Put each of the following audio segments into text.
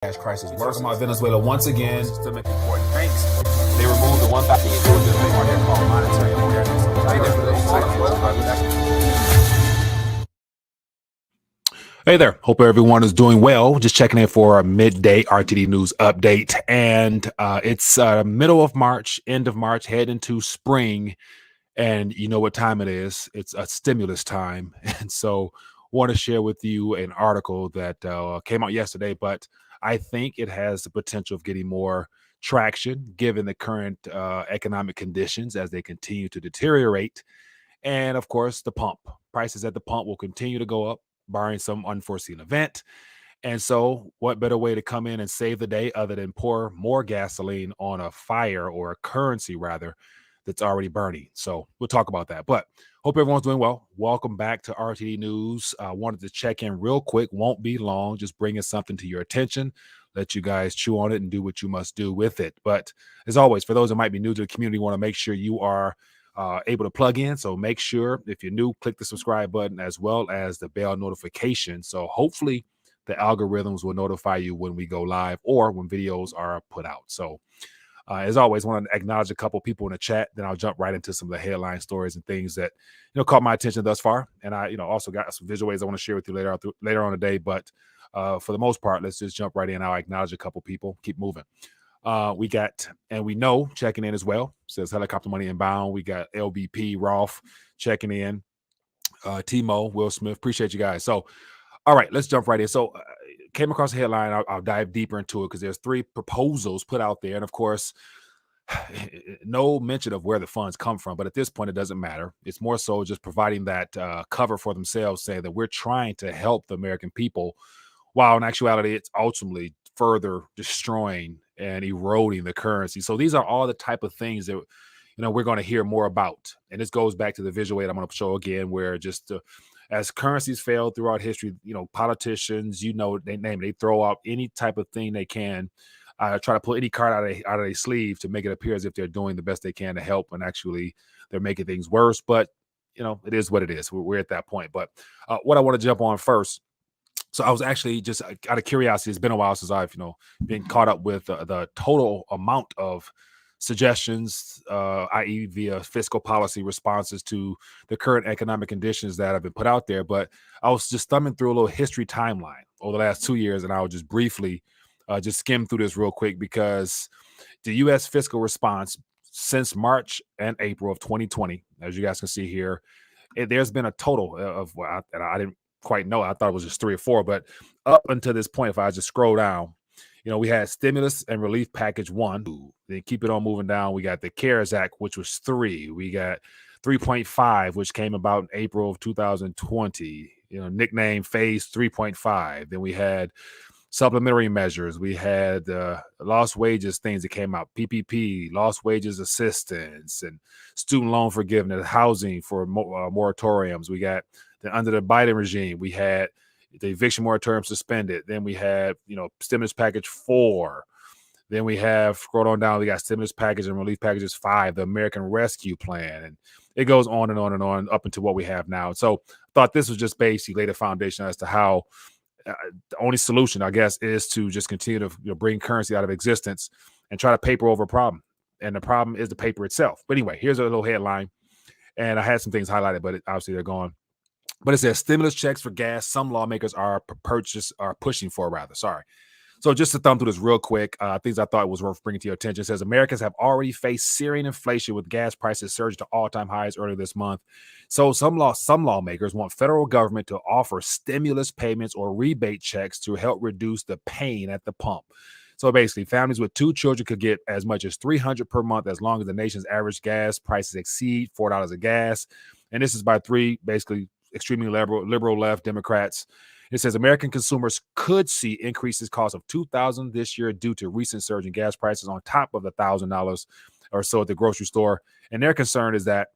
Cash crisis. Talking about Venezuela once again. Systemic important banks. They removed the 1,000 they call monetary awareness. Hey there. Hope everyone is doing well. Just checking in for a midday RTD news update. And it's middle of March, end of March, head into spring. And you know what time it is. It's a stimulus time. And so want to share with you an article that came out yesterday, but I think it has the potential of getting more traction given the current economic conditions as they continue to deteriorate. And of course, the pump prices at the pump will continue to go up, barring some unforeseen event. And so, what better way to come in and save the day other than pour more gasoline on a fire or a currency, rather, that's already burning? So, we'll talk about that. But hope everyone's doing well. Welcome back to RTD News. I wanted to check in real quick. Won't be long. Just bringing something to your attention. Let you guys chew on it and do what you must do with it. But as always, for those that might be new to the community, want to make sure you are able to plug in. So make sure if you're new, click the subscribe button as well as the bell notification. So hopefully the algorithms will notify you when we go live or when videos are put out. So as always, I want to acknowledge a couple people in the chat. Then I'll jump right into some of the headline stories and things that caught my attention thus far. And I also got some visual ways I want to share with you later on today. But for the most part, let's just jump right in. I'll acknowledge a couple people. Keep moving. We got, and we know, checking in as well, says helicopter money inbound. We got LBP Rolf checking in, Timo, Will Smith. Appreciate you guys. So, all right, let's jump right in. So, came across a headline. I'll dive deeper into it because there's 3 proposals put out there. And of course, no mention of where the funds come from. But at this point, it doesn't matter. It's more so just providing that cover for themselves, saying that we're trying to help the American people, while in actuality, it's ultimately further destroying and eroding the currency. So these are all the type of things that we're going to hear more about. And this goes back to the visual aid I'm going to show again, where just as currencies failed throughout history, politicians, they throw out any type of thing they can, try to pull any card out of their sleeve to make it appear as if they're doing the best they can to help, and actually they're making things worse. But it is what it is. We're at that point. But what I want to jump on first. So I was actually just out of curiosity. It's been a while since I've, been caught up with the total amount of suggestions, i.e. via fiscal policy responses to the current economic conditions that have been put out there. But I was just thumbing through a little history timeline over the last 2 years, and I would just briefly just skim through this real quick, because the U.S. fiscal response since March and April of 2020, as you guys can see here, there's been a total of, I didn't quite know. I thought it was just 3 or 4, but up until this point, if I just scroll down, we had stimulus and relief package 1. Then keep it on moving down. We got the CARES Act, which was 3. We got 3.5, which came about in April of 2020. Nicknamed phase 3.5. Then we had supplementary measures. We had lost wages things that came out, PPP, lost wages assistance, and student loan forgiveness, housing for moratoriums. We got under the Biden regime, we had the eviction moratorium suspended. Then we had, stimulus package 4. Then we have, scroll on down, we got stimulus package and relief packages 5, the American Rescue Plan. And it goes on and on and on up into what we have now. So I thought this was just basically lay the foundation as to how the only solution, I guess, is to just continue to bring currency out of existence and try to paper over a problem. And the problem is the paper itself. But anyway, here's a little headline. And I had some things highlighted, but obviously they're gone. But it says stimulus checks for gas. Some lawmakers are pushing for, rather. Sorry. So just to thumb through this real quick, things I thought was worth bringing to your attention. It says Americans have already faced searing inflation with gas prices surging to all-time highs earlier this month. So some lawmakers want federal government to offer stimulus payments or rebate checks to help reduce the pain at the pump. So basically, families with 2 children could get as much as $300 per month as long as the nation's average gas prices exceed $4 a gas. And this is by 3 basically extremely liberal left Democrats. It says American consumers could see increases cost of $2,000 this year due to recent surge in gas prices on top of the $1,000 or so at the grocery store. And their concern is that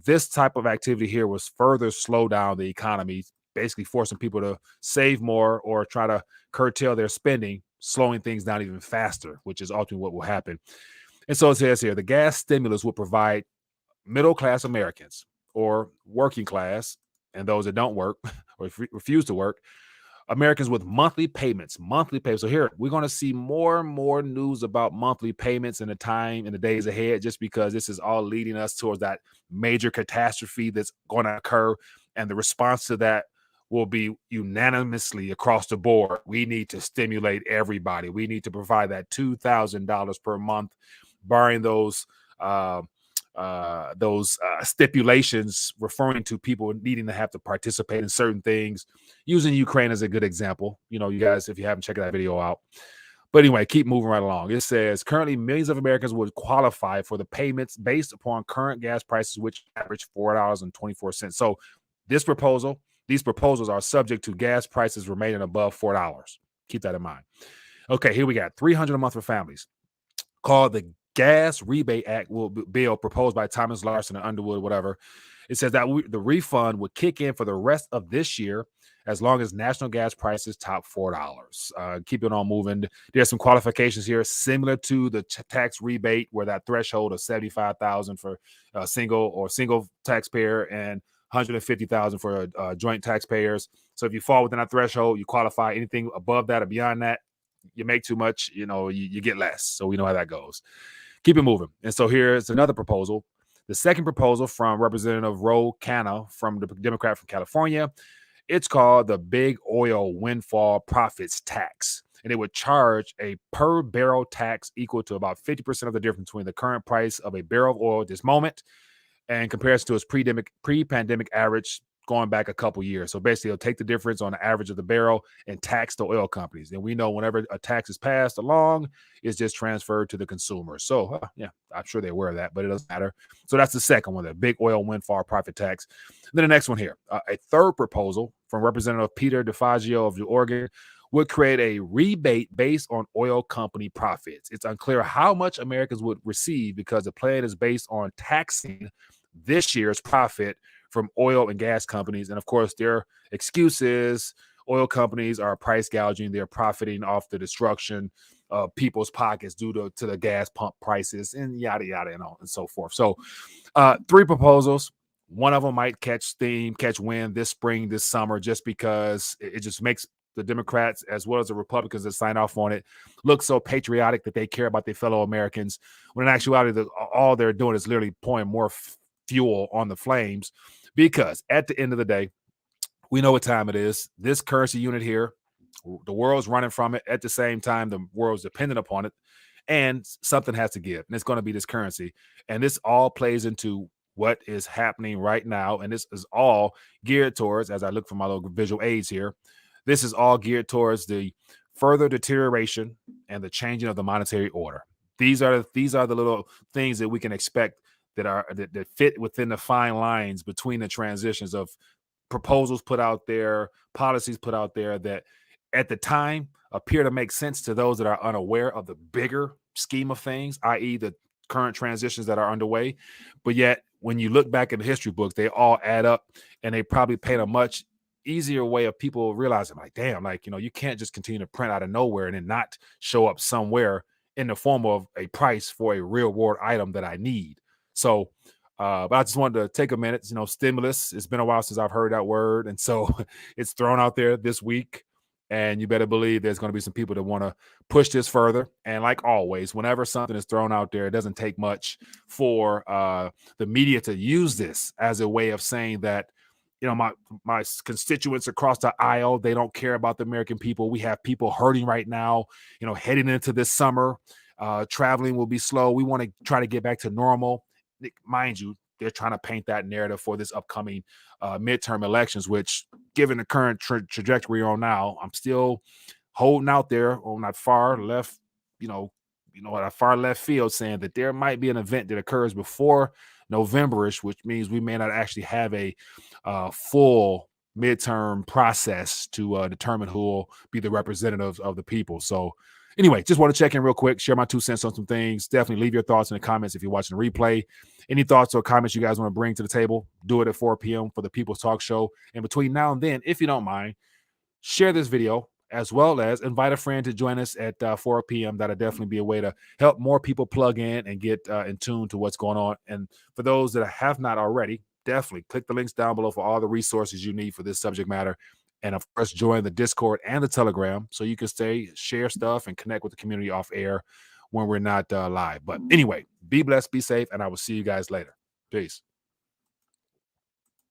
this type of activity here was further slow down the economy, basically forcing people to save more or try to curtail their spending, slowing things down even faster, which is ultimately what will happen. And so it says here, the gas stimulus will provide middle-class Americans or working class and those that don't work or refuse to work Americans with monthly payments. So here we're going to see more and more news about monthly payments in the days ahead, just because this is all leading us towards that major catastrophe that's going to occur. And the response to that will be unanimously across the board. We need to stimulate everybody. We need to provide that $2,000 per month, barring those stipulations referring to people needing to have to participate in certain things, using Ukraine as a good example. You guys, if you haven't checked that video out. But anyway, keep moving right along. It says currently millions of Americans would qualify for the payments based upon current gas prices, which average $4.24. So these proposals are subject to gas prices remaining above $4. Keep that in mind. Okay, here we got $300 a month for families, called the Gas Rebate Act bill proposed by Thomas Larson and Underwood, whatever. It says that the refund would kick in for the rest of this year as long as national gas prices top $4. Keep it on moving. There's some qualifications here similar to the tax rebate, where that threshold of $75,000 for a single taxpayer and $150,000 for joint taxpayers. So if you fall within that threshold, you qualify. Anything above that or beyond that, you make too much, you get less. So we know how that goes. Keep it moving. And so here's another proposal. The second proposal from Representative Ro Khanna from the Democrat from California. It's called the Big Oil Windfall Profits Tax. And it would charge a per barrel tax equal to about 50% of the difference between the current price of a barrel of oil at this moment and comparison to its pre-pandemic average going back a couple years. So basically, it'll take the difference on the average of the barrel and tax the oil companies. And we know whenever a tax is passed along, it's just transferred to the consumer. So yeah, I'm sure they're aware of that, but it doesn't matter. So that's the second one, the Big Oil Windfall Profit Tax. And then the next one here, a third proposal from Representative Peter DeFazio of Oregon would create a rebate based on oil company profits. It's unclear how much Americans would receive because the plan is based on taxing this year's profit from oil and gas companies. And of course, their excuse is oil companies are price gouging. They're profiting off the destruction of people's pockets due to the gas pump prices and yada, yada, and so forth. So 3 proposals. One of them might catch wind this spring, this summer, just because it just makes the Democrats as well as the Republicans that sign off on it look so patriotic that they care about their fellow Americans, when in actuality, all they're doing is literally pouring more fuel on the flames. Because at the end of the day, we know what time it is. This currency unit here, the world's running from it. At the same time, the world's dependent upon it. And something has to give. And it's going to be this currency. And this all plays into what is happening right now. And this is all geared towards, as I look for my little visual aids here, this is all geared towards the further deterioration and the changing of the monetary order. These are the little things that we can expect that fit within the fine lines between the transitions of proposals put out there, policies put out there that at the time appear to make sense to those that are unaware of the bigger scheme of things, i.e. the current transitions that are underway. But yet, when you look back in the history books, they all add up, and they probably paint a much easier way of people realizing, like, damn, like, you can't just continue to print out of nowhere and then not show up somewhere in the form of a price for a real world item that I need. So, but I just wanted to take a minute. Stimulus, it's been a while since I've heard that word. And so it's thrown out there this week. And you better believe there's going to be some people that want to push this further. And like always, whenever something is thrown out there, it doesn't take much for the media to use this as a way of saying that, my constituents across the aisle, they don't care about the American people. We have people hurting right now, heading into this summer. Traveling will be slow. We want to try to get back to normal. Mind you, they're trying to paint that narrative for this upcoming midterm elections, which, given the current trajectory we're on now, I'm still holding out there on that far left, that far left field, saying that there might be an event that occurs before November-ish, which means we may not actually have a full midterm process to determine who will be the representatives of the people. So anyway, just want to check in real quick, share my 2 cents on some things. Definitely leave your thoughts in the comments if you're watching the replay. Any thoughts or comments you guys want to bring to the table, do it at 4 p.m. for the People's Talk Show. And between now and then, if you don't mind, share this video, as well as invite a friend to join us at 4 p.m. That'll definitely be a way to help more people plug in and get in tune to what's going on. And for those that have not already, definitely click the links down below for all the resources you need for this subject matter. And of course, join the Discord and the Telegram so you can share stuff, and connect with the community off air when we're not live. But anyway, be blessed, be safe, and I will see you guys later. Peace.